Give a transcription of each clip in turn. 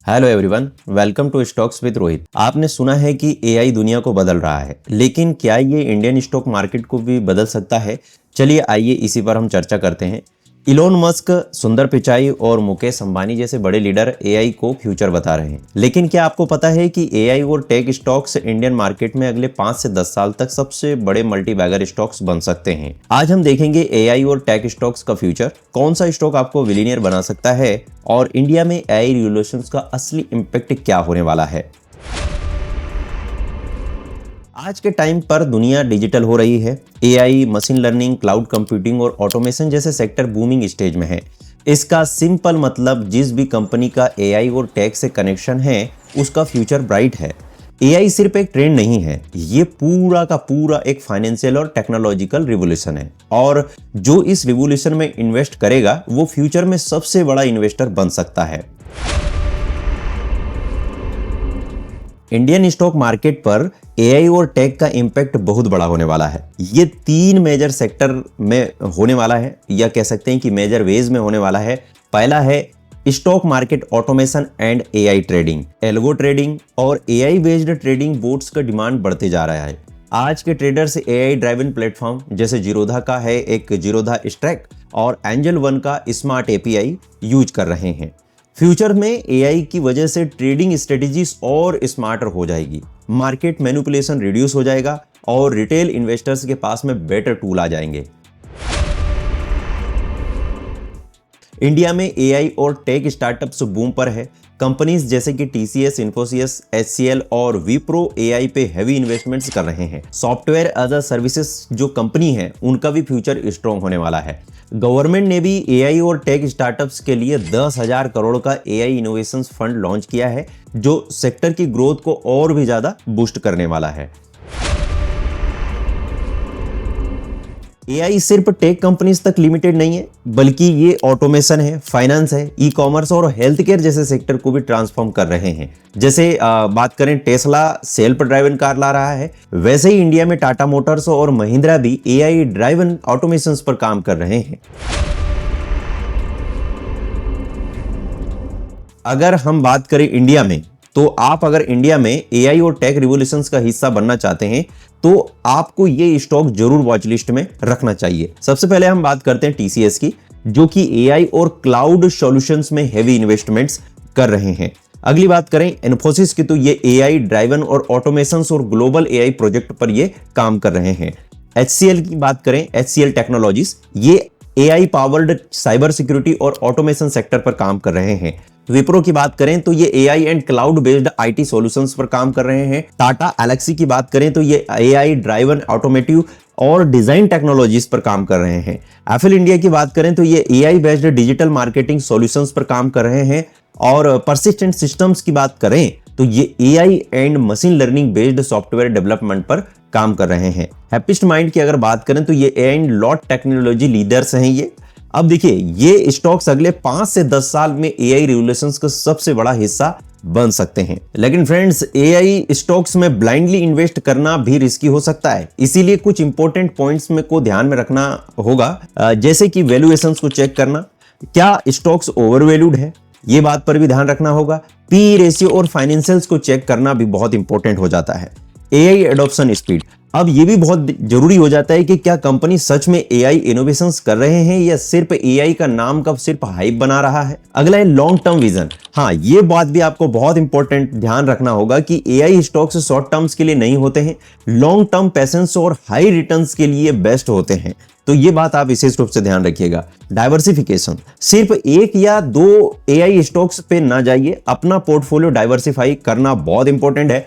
Hello everyone, welcome to stocks with Rohit. आपने सुना है कि एआई दुनिया को बदल रहा है, लेकिन क्या ये इंडियन स्टॉक मार्केट को भी बदल सकता है? चलिए आइए इसी पर हम चर्चा करते हैं। इलोन मस्क, सुंदर पिचाई और मुकेश अंबानी जैसे बड़े लीडर एआई को फ्यूचर बता रहे हैं, लेकिन क्या आपको पता है कि एआई और टेक स्टॉक्स इंडियन मार्केट में अगले 5 से 10 साल तक सबसे बड़े मल्टीबैगर स्टॉक्स बन सकते हैं? आज हम देखेंगे एआई और टेक स्टॉक्स का फ्यूचर, कौन सा स्टॉक आपको बिलियनियर बना सकता है और इंडिया में एआई रेवोल्यूशंस का असली इंपैक्ट क्या होने वाला है। आज के टाइम पर दुनिया डिजिटल हो रही है। AI, machine learning, cloud computing और ऑटोमेशन जैसे सेक्टर बूमिंग स्टेज में है। इसका सिंपल मतलब जिस भी कंपनी का एआई और टेक से कनेक्शन है उसका फ्यूचर ब्राइट है। एआई सिर्फ एक ट्रेंड नहीं है, ये पूरा का पूरा एक फाइनेंशियल और टेक्नोलॉजिकल रिवोल्यूशन है, और जो इस रिवोल्यूशन में इन्वेस्ट करेगा वो फ्यूचर में सबसे बड़ा इन्वेस्टर बन सकता है। इंडियन स्टॉक मार्केट पर एआई और टेक का इंपैक्ट बहुत बड़ा होने वाला है। ये 3 मेजर सेक्टर में होने वाला है, या कह सकते हैं कि मेजर वेज में होने वाला है। पहला है stock market automation and AI trading. Algo trading और एआई बेस्ड ट्रेडिंग बोट्स का डिमांड बढ़ते जा रहा है। आज के ट्रेडर्स एआई ड्राइवन प्लेटफॉर्म जैसे जीरोधा का है एक जीरोधा स्ट्रैक और एंजल वन का स्मार्ट एपीआई यूज कर रहे हैं। फ्यूचर में एआई की वजह से ट्रेडिंग स्ट्रेटेजीज और स्मार्टर हो जाएगी, मार्केट मैनिपुलेशन रिड्यूस हो जाएगा और रिटेल इन्वेस्टर्स के पास में बेटर टूल आ जाएंगे। इंडिया में एआई और टेक स्टार्टअप्स बूम पर है। कंपनीज जैसे कि टीसीएस, इन्फोसिस, एचसीएल और विप्रो एआई पे हैवी इन्वेस्टमेंट्स कर रहे हैं। सॉफ्टवेयर एज अ सर्विसेज जो कंपनी है उनका भी फ्यूचर स्ट्रॉन्ग होने वाला है। गवर्नमेंट ने भी एआई और टेक स्टार्टअप्स के लिए 10,000 करोड़ का एआई इनोवेशन फंड लॉन्च किया है, जो सेक्टर की ग्रोथ को और भी ज्यादा बूस्ट करने वाला है। एआई सिर्फ टेक कंपनीज तक लिमिटेड नहीं है, बल्कि ये ऑटोमेशन है, फाइनेंस है, ई कॉमर्स और हेल्थ केयर जैसे सेक्टर को भी ट्रांसफॉर्म कर रहे हैं। जैसे बात करें टेस्ला सेल्फ ड्राइवन कार ला रहा है, वैसे ही इंडिया में टाटा मोटर्स और महिंद्रा भी एआई ड्राइवन ऑटोमेशन पर काम कर रहे हैं। अगर हम बात करें इंडिया में, तो आप अगर इंडिया में एआई और टेक रिवोल्यूशंस का हिस्सा बनना चाहते हैं तो आपको ये स्टॉक जरूर वॉच लिस्ट में रखना चाहिए। सबसे पहले हम बात करते हैं टीसीएस की, जो कि एआई और क्लाउड सॉल्यूशंस में हेवी इन्वेस्टमेंट्स कर रहे हैं। अगली बात करें इन्फोसिस की, तो ये एआई ड्राइवन और ऑटोमेशन और ग्लोबल एआई प्रोजेक्ट पर ये काम कर रहे हैं। एचसीएल की बात करें, एचसीएल टेक्नोलॉजीज, ये एआई पावर्ड साइबर सिक्योरिटी और ऑटोमेशन सेक्टर पर काम कर रहे हैं। विप्रो की बात करें तो ये AI and cloud based IT solutions पर काम कर रहे हैं। टाटा एलेक्सी की बात करें तो ये एआई ड्राइवन ऑटोमेटिव और डिजाइन टेक्नोलॉजीज पर काम कर रहे हैं। एफएल इंडिया की बात करें तो ये AI based digital marketing solutions पर काम कर रहे हैं। और परसिस्टेंट सिस्टम्स की बात करें तो ये AI and machine learning based software development पर काम कर रहे हैं। हैप्पीस्ट माइंड की अगर बात करें तो ये AI and lot technology leaders हैं ये। अब देखिए, ये स्टॉक्स अगले 5 से 10 साल में एआई रिवोल्यूशंस का सबसे बड़ा हिस्सा बन सकते हैं। लेकिन फ्रेंड्स, एआई स्टॉक्स में ब्लाइंडली इन्वेस्ट करना भी रिस्की हो सकता है, इसीलिए कुछ इंपॉर्टेंट पॉइंट्स में को ध्यान में रखना होगा, जैसे कि वैल्यूएशंस को चेक करना, क्या स्टॉक्स ओवरवैल्यूड है, ये बात पर भी ध्यान रखना होगा। पी रेशियो और फाइनेंशियल्स को चेक करना भी बहुत इंपॉर्टेंट हो जाता है। एआई एडॉप्शन स्पीड, अब ये भी बहुत जरूरी हो जाता है कि क्या कंपनी सच में एआई इनोवेशंस कर रहे हैं या सिर्फ एआई का नाम का सिर्फ हाइप बना रहा है। अगला है लॉन्ग टर्म विजन। हाँ, ये बात भी आपको बहुत इंपॉर्टेंट ध्यान रखना होगा कि एआई स्टॉक्स शॉर्ट टर्म्स के लिए नहीं होते हैं, लॉन्ग टर्म पैसेंस और हाई रिटर्न्स के लिए बेस्ट होते हैं, तो ये बात आप विशेष रूप से ध्यान रखिएगा। डाइवर्सिफिकेशन, सिर्फ एक या 2 एआई स्टॉक्स पे ना जाइए, अपना पोर्टफोलियो डाइवर्सिफाई करना बहुत इंपॉर्टेंट है।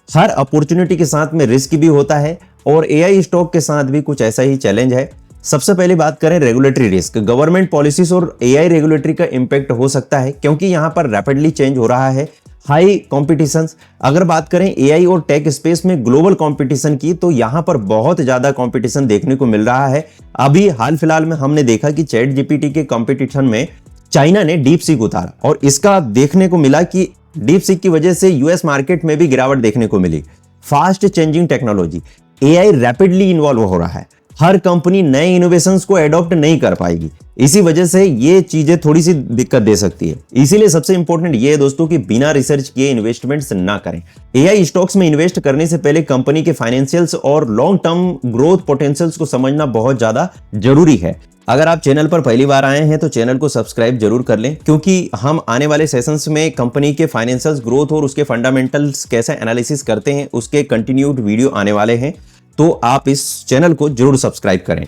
हर अपॉर्चुनिटी के साथ में रिस्क भी होता है और एआई स्टॉक के साथ भी कुछ ऐसा ही चैलेंज है। सबसे पहले बात करें रेगुलेटरी रिस्क। गवर्नमेंट पॉलिसीज और एआई रेगुलेटरी का इंपैक्ट हो सकता है, क्योंकि यहां पर रैपिडली चेंज हो रहा है। हाई कॉम्पिटिशन, अगर बात करें एआई और टेक स्पेस में ग्लोबल कॉम्पिटिशन की, तो यहां पर बहुत ज्यादा कॉम्पिटिशन देखने को मिल रहा है। अभी हाल फिलहाल में हमने देखा कि चैट जीपीटी के कॉम्पिटिशन में चाइना ने डीप सीक उतारा और इसका देखने को मिला कि डीप सीक की वजह से यूएस मार्केट में भी गिरावट देखने को मिली। Fast changing technology, AI rapidly involve हो रहा है। हर कंपनी नए इनोवेशंस को एडॉप्ट नहीं कर पाएगी। इसी वजह से ये चीजें थोड़ी सी दिक्कत दे सकती है। इसीलिए सबसे इंपॉर्टेंट ये है दोस्तों कि बिना रिसर्च किए इन्वेस्टमेंट्स ना करें। एआई स्टॉक्स में इन्वेस्ट करने से पहले कंपनी के फाइनेंशियल्स और लॉन्ग टर्म ग्रोथ पोटेंशियल्स को समझना बहुत ज्यादा जरूरी है। अगर आप चैनल पर पहली बार आए हैं तो चैनल को सब्सक्राइब जरूर कर लें, क्योंकि हम आने वाले सेशंस में कंपनी के फाइनेंशियल ग्रोथ और उसके फंडामेंटल्स कैसे एनालिसिस करते हैं उसके कंटिन्यूड वीडियो आने वाले हैं, तो आप इस चैनल को जरूर सब्सक्राइब करें।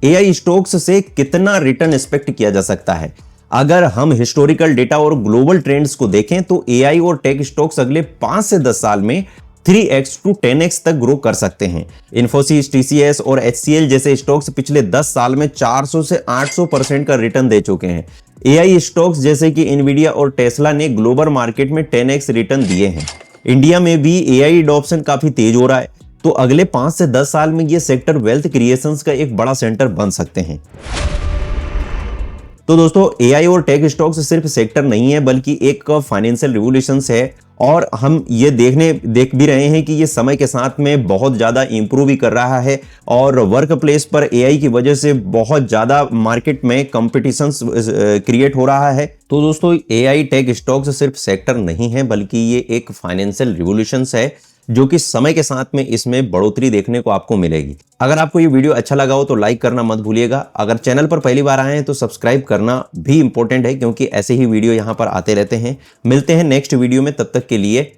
एआई स्टॉक्स से कितना रिटर्न एक्सपेक्ट किया जा सकता है? अगर हम हिस्टोरिकल डेटा और ग्लोबल ट्रेंड्स को देखें तो एआई और टेक स्टॉक्स अगले 5 से 10 साल में 3x to 10x तक ग्रो कर सकते हैं। इन्फोसिस, टीसीएस और एचसीएल जैसे स्टॉक्स पिछले 10 साल में 400 से 800% का रिटर्न दे चुके हैं। एआई स्टॉक्स जैसे कि इनवीडिया और टेस्ला ने ग्लोबल मार्केट में 10x रिटर्न दिए हैं। इंडिया में भी एआई एडॉप्शन काफी तेज हो रहा है, तो अगले 5 से 10 साल में ये सेक्टर वेल्थ क्रिएशंस का एक बड़ा सेंटर बन सकते हैं। तो दोस्तों, एआई और टेक स्टॉक्स सिर्फ सेक्टर नहीं है बल्कि एक फाइनेंशियल रिवोल्यूशंस है, और हम ये देख भी रहे हैं कि ये समय के साथ में बहुत ज़्यादा इंप्रूव भी कर रहा है, और वर्क प्लेस पर एआई की वजह से बहुत ज़्यादा मार्केट में कंपटीशंस क्रिएट हो रहा है। तो दोस्तों, एआई टेक स्टॉक्स सिर्फ सेक्टर नहीं है बल्कि ये एक फाइनेंशियल रिवोल्यूशंस है, जो कि समय के साथ में इसमें बढ़ोतरी देखने को आपको मिलेगी। अगर आपको ये वीडियो अच्छा लगा हो तो लाइक करना मत भूलिएगा। अगर चैनल पर पहली बार आए हैं तो सब्सक्राइब करना भी इंपॉर्टेंट है, क्योंकि ऐसे ही वीडियो यहाँ पर आते रहते हैं। मिलते हैं नेक्स्ट वीडियो में, तब तक के लिए